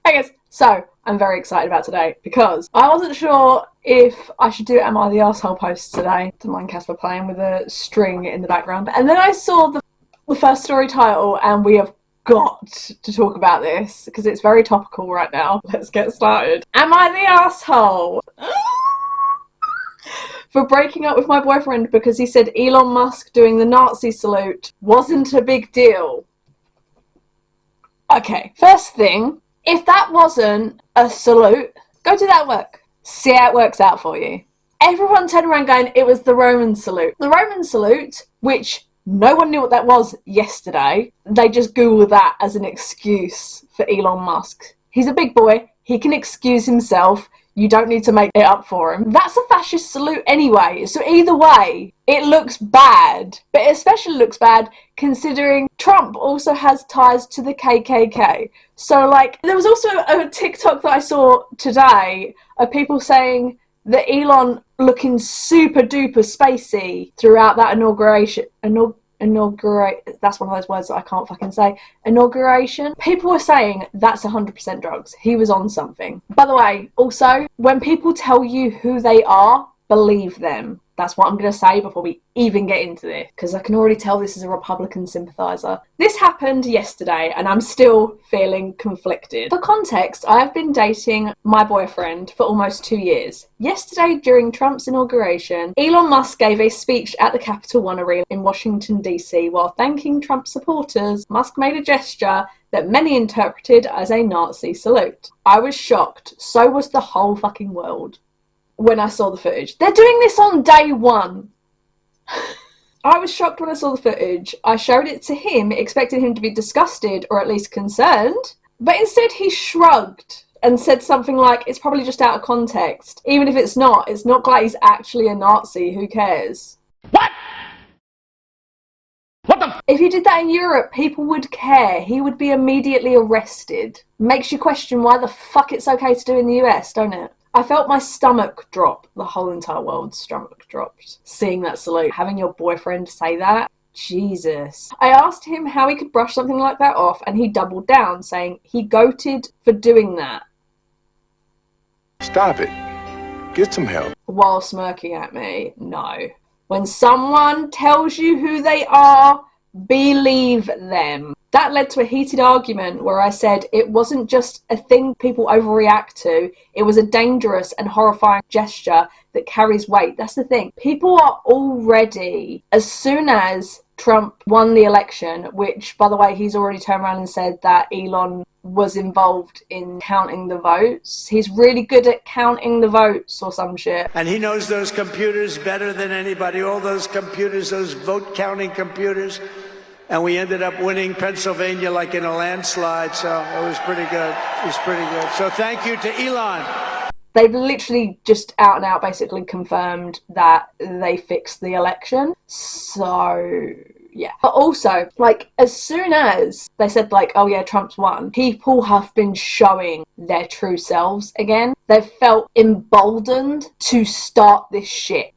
Hey guys, so I'm very excited about today because I wasn't sure if I should do Am I the Arsehole post today. Don't mind Casper playing with a string in the background. And then I saw the first story title and we have got to talk about this because it's very topical right now. Let's get started. Am I the arsehole for breaking up with my boyfriend because he said Elon Musk doing the Nazi salute wasn't a big deal? Okay, first thing, if that wasn't a salute, go do that work. See how it works out for you. Everyone turned around going, it was the Roman salute. The Roman salute, which no one knew what that was yesterday. They just Googled that as an excuse for Elon Musk. He's a big boy. He can excuse himself. You don't need to make it up for him. That's a fascist salute anyway. So either way, it looks bad. But it especially looks bad considering Trump also has ties to the KKK. So, like, there was also a TikTok that I saw today of people saying that Elon looking super duper spacey throughout that inauguration. That's one of those words that I can't fucking say. Inauguration. People were saying that's 100% drugs. He was on something. By the way, also, when people tell you who they are, believe them. That's what I'm going to say before we even get into this, because I can already tell this is a Republican sympathiser. This happened yesterday and I'm still feeling conflicted. For context, I have been dating my boyfriend for almost 2 years. Yesterday, during Trump's inauguration, Elon Musk gave a speech at the Capital One Arena in Washington, D.C. While thanking Trump supporters, Musk made a gesture that many interpreted as a Nazi salute. I was shocked. So was the whole fucking world when I saw the footage. They're doing this on day one. I was shocked when I saw the footage. I showed it to him, expecting him to be disgusted or at least concerned. But instead he shrugged and said something like, it's probably just out of context. Even if it's not like he's actually a Nazi. Who cares? What? What the? If he did that in Europe, people would care. He would be immediately arrested. Makes you question why the fuck it's okay to do in the US, don't it? I felt my stomach drop. The whole entire world's stomach dropped. Seeing that salute. Having your boyfriend say that. Jesus. I asked him how he could brush something like that off and he doubled down, saying he goated for doing that. Stop it. Get some help. While smirking at me. No. When someone tells you who they are, believe them. That led to a heated argument where I said it wasn't just a thing people overreact to, it was a dangerous and horrifying gesture that carries weight. That's the thing. People are already, as soon as Trump won the election, which, by the way, he's already turned around and said that Elon was involved in counting the votes. He's really good at counting the votes or some shit. And he knows those computers better than anybody, all those computers, those vote counting computers. And we ended up winning Pennsylvania like in a landslide, so it was pretty good. It was pretty good. So thank you to Elon. They've literally just out and out basically confirmed that they fixed the election. So, yeah. But also, like, as soon as they said, like, oh yeah, Trump's won, people have been showing their true selves again. They've felt emboldened to start this shit.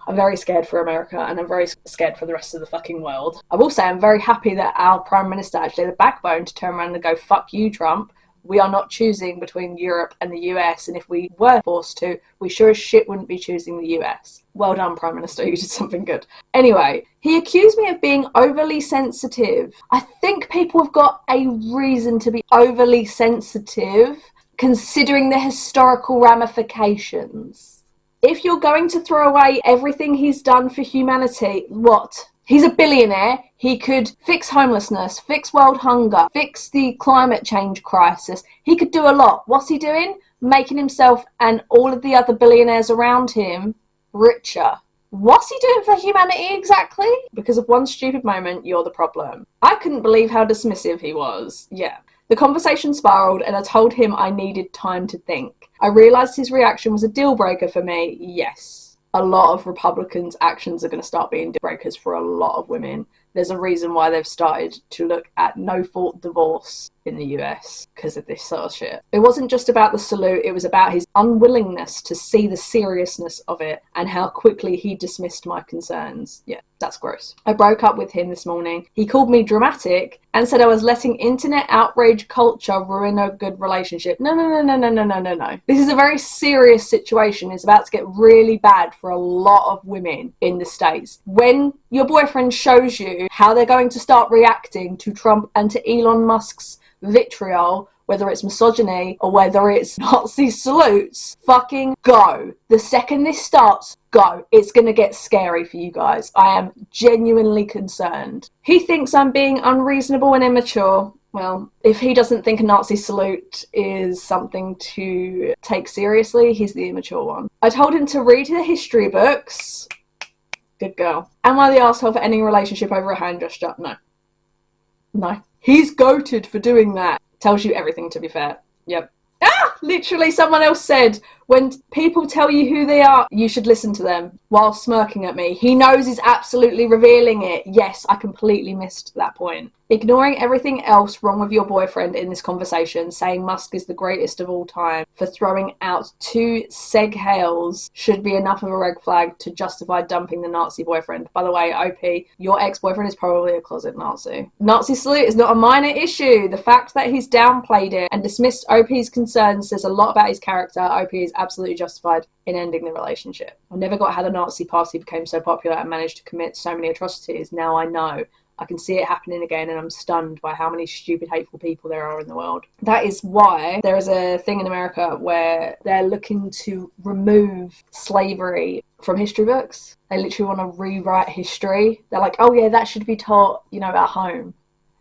I'm very scared for America and I'm very scared for the rest of the fucking world. I will say I'm very happy that our Prime Minister actually had the backbone to turn around and go, fuck you, Trump. We are not choosing between Europe and the US, and if we were forced to, we sure as shit wouldn't be choosing the US. Well done, Prime Minister, you did something good. Anyway, he accused me of being overly sensitive. I think people have got a reason to be overly sensitive, considering the historical ramifications. If you're going to throw away everything he's done for humanity, what? He's a billionaire. He could fix homelessness, fix world hunger, fix the climate change crisis. He could do a lot. What's he doing? Making himself and all of the other billionaires around him richer. What's he doing for humanity exactly? Because of one stupid moment, you're the problem. I couldn't believe how dismissive he was. Yeah. The conversation spiraled and I told him I needed time to think. I realised his reaction was a deal breaker for me. Yes. A lot of Republicans' actions are going to start being deal breakers for a lot of women. There's a reason why they've started to look at no-fault divorce in the US because of this sort of shit. It wasn't just about the salute, it was about his unwillingness to see the seriousness of it and how quickly he dismissed my concerns. Yeah, that's gross. I broke up with him this morning. He called me dramatic and said I was letting internet outrage culture ruin a good relationship. No. This is a very serious situation. It's about to get really bad for a lot of women in the States. When your boyfriend shows you how they're going to start reacting to Trump and to Elon Musk's vitriol, whether it's misogyny or whether it's Nazi salutes, fucking go. The second this starts, go. It's gonna get scary for you guys. I am genuinely concerned. He thinks I'm being unreasonable and immature. Well, if he doesn't think a Nazi salute is something to take seriously, he's the immature one. I told him to read the history books. Good girl. Am I the asshole for ending a relationship over a hand gesture? No. He's goated for doing that. Tells you everything, to be fair. Yep. Literally someone else said, when people tell you who they are, you should listen to them, while smirking at me. He knows he's absolutely revealing it. Yes, I completely missed that point. Ignoring everything else wrong with your boyfriend in this conversation, saying Musk is the greatest of all time for throwing out 2 seg hails should be enough of a red flag to justify dumping the Nazi boyfriend. By the way, OP, your ex-boyfriend is probably a closet Nazi. Nazi salute is not a minor issue. The fact that he's downplayed it and dismissed OP's concerns says a lot about his character. OP is absolutely justified in ending the relationship. I never got how the Nazi party became so popular and managed to commit so many atrocities. Now I know. I can see it happening again, and I'm stunned by how many stupid, hateful people there are in the world. That is why there is a thing in America where they're looking to remove slavery from history books. They literally want to rewrite history. They're like, oh yeah, that should be taught, at home,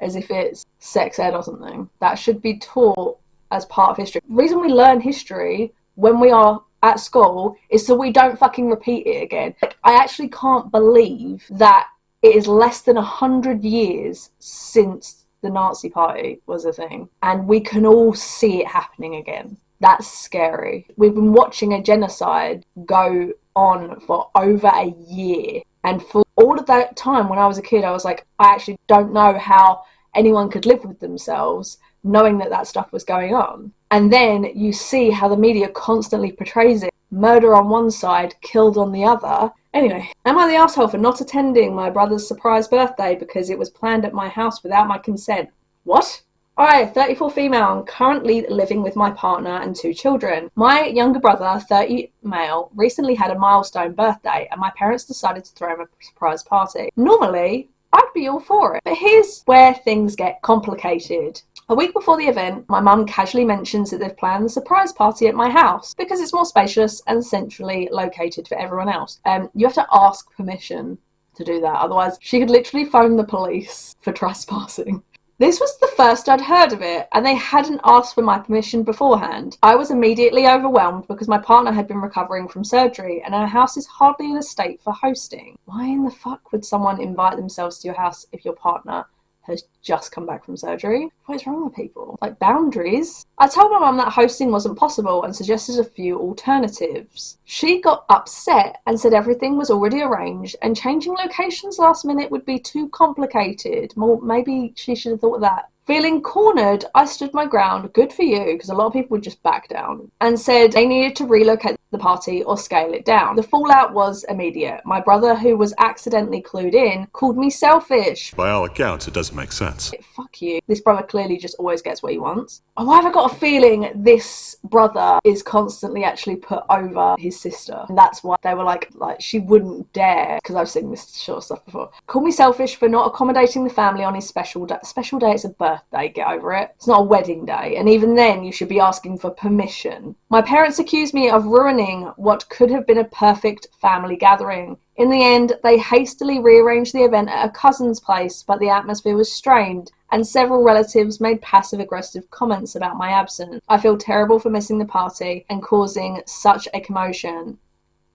as if it's sex ed or something. That should be taught as part of history. The reason we learn history when we are at school is so we don't fucking repeat it again. I actually can't believe that it is less than 100 years since the Nazi party was a thing, and we can all see it happening again. That's scary. We've been watching a genocide go on for over a year, and for all of that time when I was a kid, I was like, I actually don't know how anyone could live with themselves knowing that stuff was going on. And then you see how the media constantly portrays it. Murder on one side, killed on the other. Anyway, am I the asshole for not attending my brother's surprise birthday because it was planned at my house without my consent? What? I, 34 female, currently living with my partner and 2 children. My younger brother, 30 male, recently had a milestone birthday and my parents decided to throw him a surprise party. Normally, I'd be all for it, but here's where things get complicated. A week before the event, my mum casually mentions that they've planned the surprise party at my house because it's more spacious and centrally located for everyone else. You have to ask permission to do that, otherwise she could literally phone the police for trespassing. This was the first I'd heard of it, and they hadn't asked for my permission beforehand. I was immediately overwhelmed because my partner had been recovering from surgery, and our house is hardly in a state for hosting. Why in the fuck would someone invite themselves to your house if your partner has just come back from surgery? What is wrong with people? Like, boundaries? I told my mum that hosting wasn't possible and suggested a few alternatives. She got upset and said everything was already arranged and changing locations last minute would be too complicated. Well, maybe she should have thought of that. Feeling cornered, I stood my ground, good for you, because a lot of people would just back down, and said they needed to relocate the party or scale it down. The fallout was immediate. My brother, who was accidentally clued in, called me selfish. By all accounts, it doesn't make sense. Fuck you. This brother clearly just always gets what he wants. Why have I got a feeling this brother is constantly actually put over his sister? And that's why they were like she wouldn't dare, because I've seen this sort of stuff before. Call me selfish for not accommodating the family on his special day. Special day, it's a birthday, get over it. It's not a wedding day. And even then, you should be asking for permission. My parents accused me of ruining what could have been a perfect family gathering. In the end, they hastily rearranged the event at a cousin's place, but the atmosphere was strained, and several relatives made passive-aggressive comments about my absence. I feel terrible for missing the party and causing such a commotion.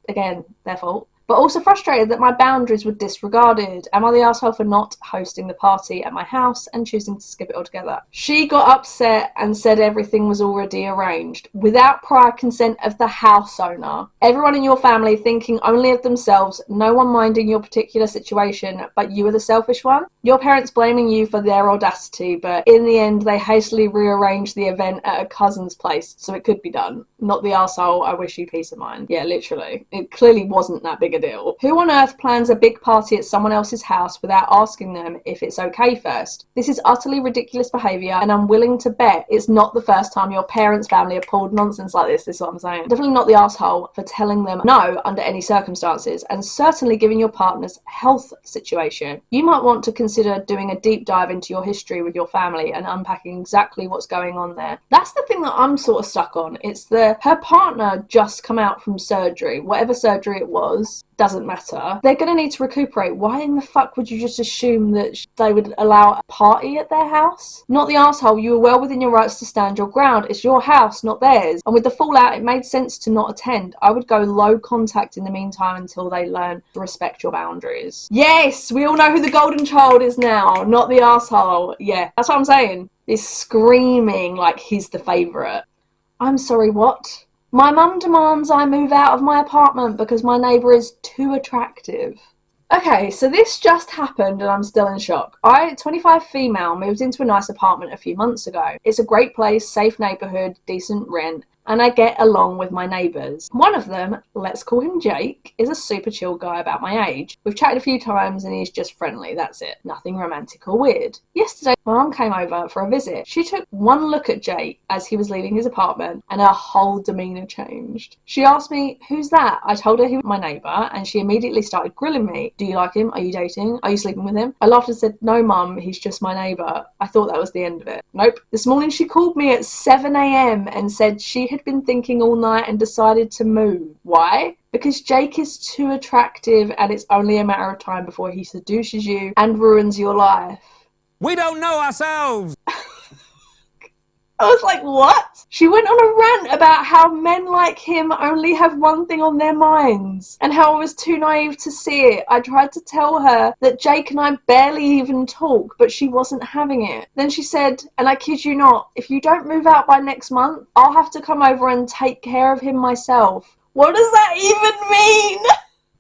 Again, their fault. but also frustrated that my boundaries were disregarded. Am I the asshole for not hosting the party at my house and choosing to skip it altogether? She got upset and said everything was already arranged, without prior consent of the house owner. Everyone in your family thinking only of themselves, no one minding your particular situation, but you were the selfish one. Your parents blaming you for their audacity, but in the end they hastily rearranged the event at a cousin's place so it could be done. Not the arsehole, I wish you peace of mind. Yeah, literally. It clearly wasn't that big a deal. Who on earth plans a big party at someone else's house without asking them if it's okay first? This is utterly ridiculous behaviour, and I'm willing to bet it's not the first time your parents' family have pulled nonsense like this is what I'm saying. Definitely not the arsehole for telling them no under any circumstances, and certainly given your partner's health situation. You might want to consider doing a deep dive into your history with your family and unpacking exactly what's going on there. That's the thing that I'm sort of stuck on. It's her partner just come out from surgery, whatever surgery it was, doesn't matter. They're going to need to recuperate. Why in the fuck would you just assume that they would allow a party at their house? Not the arsehole, you were well within your rights to stand your ground. It's your house, not theirs. And with the fallout, it made sense to not attend. I would go low contact in the meantime until they learn to respect your boundaries. Yes, we all know who the golden child is now, not the arsehole. Yeah, that's what I'm saying. He's screaming like he's the favourite. I'm sorry, what? My mum demands I move out of my apartment because my neighbour is too attractive. Okay, so this just happened and I'm still in shock. I, 25 female, moved into a nice apartment a few months ago. It's a great place, safe neighbourhood, decent rent, and I get along with my neighbours. One of them, let's call him Jake, is a super chill guy about my age. We've chatted a few times and he's just friendly, that's it. Nothing romantic or weird. Yesterday, my mum came over for a visit. She took one look at Jake as he was leaving his apartment and her whole demeanour changed. She asked me, who's that? I told her he was my neighbour and she immediately started grilling me. Do you like him? Are you dating? Are you sleeping with him? I laughed and said, no mum, he's just my neighbour. I thought that was the end of it. Nope. This morning she called me at 7 a.m. and said she had been thinking all night and decided to move. Why? Because Jake is too attractive and it's only a matter of time before he seduces you and ruins your life. We don't know ourselves! I was like, what? She went on a rant about how men like him only have one thing on their minds and how I was too naive to see it. I tried to tell her that Jake and I barely even talk, but she wasn't having it. Then she said, and I kid you not, if you don't move out by next month, I'll have to come over and take care of him myself. What does that even mean?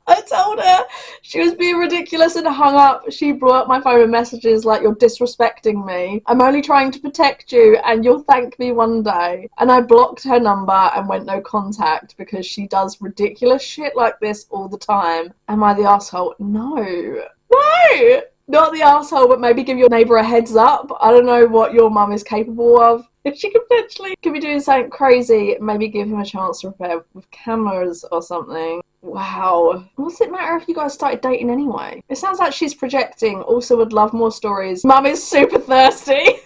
I told her she was being ridiculous and hung up. She blew up my phone with messages like, you're disrespecting me. I'm only trying to protect you and you'll thank me one day. And I blocked her number and went no contact because she does ridiculous shit like this all the time. Am I the asshole? No. No! Not the asshole, but maybe give your neighbour a heads up. I don't know what your mum is capable of. If she could potentially be doing something crazy, maybe give him a chance to repair with cameras or something. Wow. What's it matter if you guys started dating anyway? It sounds like she's projecting. Also would love more stories. Mum is super thirsty.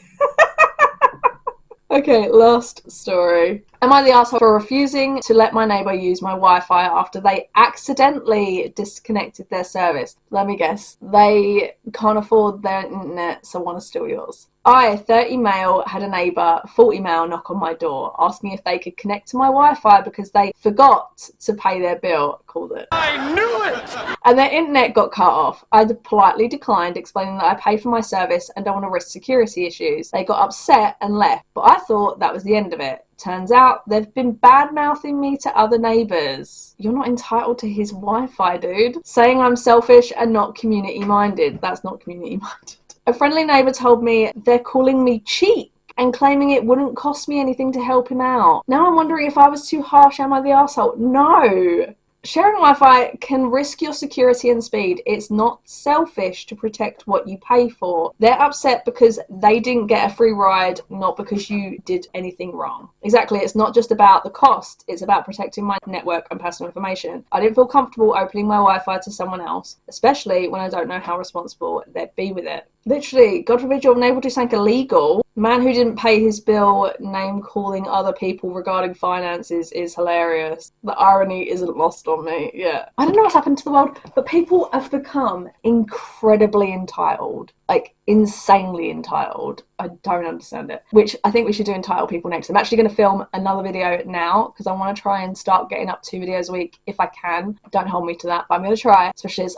Okay, last story. Am I the asshole for refusing to let my neighbour use my Wi-Fi after they accidentally disconnected their service? Let me guess. They can't afford their internet, so want to steal yours. I, 30 male, had a neighbour, 40 male, knock on my door, asking if they could connect to my Wi-Fi because they forgot to pay their bill, called it. I knew it! And their internet got cut off. I politely declined, explaining that I pay for my service and don't want to risk security issues. They got upset and left, but I thought that was the end of it. Turns out they've been bad-mouthing me to other neighbours. You're not entitled to his Wi-Fi, dude. Saying I'm selfish and not community-minded. That's not community-minded. A friendly neighbour told me they're calling me cheap and claiming it wouldn't cost me anything to help him out. Now I'm wondering if I was too harsh, am I the arsehole? No! Sharing Wi-Fi can risk your security and speed. It's not selfish to protect what you pay for. They're upset because they didn't get a free ride, not because you did anything wrong. Exactly, it's not just about the cost, it's about protecting my network and personal information. I didn't feel comfortable opening my Wi-Fi to someone else, especially when I don't know how responsible they'd be with it. Literally, God forbid you're unable to do something illegal. Man who didn't pay his bill name-calling other people regarding finances is hilarious. The irony isn't lost on me, yeah. I don't know what's happened to the world, but people have become incredibly entitled. Like, insanely entitled. I don't understand it, which I think we should do entitled people next. I'm actually going to film another video now because I want to try and start getting up 2 videos a week if I can. Don't hold me to that, but I'm going to try, especially as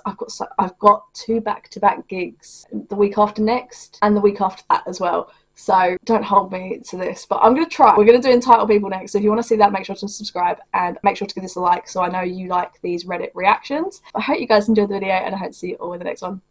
I've got 2 back-to-back gigs the week after next and the week after that as well. So don't hold me to this, but I'm going to try. We're going to do entitled people next. So if you want to see that, make sure to subscribe and make sure to give this a like so I know you like these Reddit reactions. I hope you guys enjoyed the video and I hope to see you all in the next one.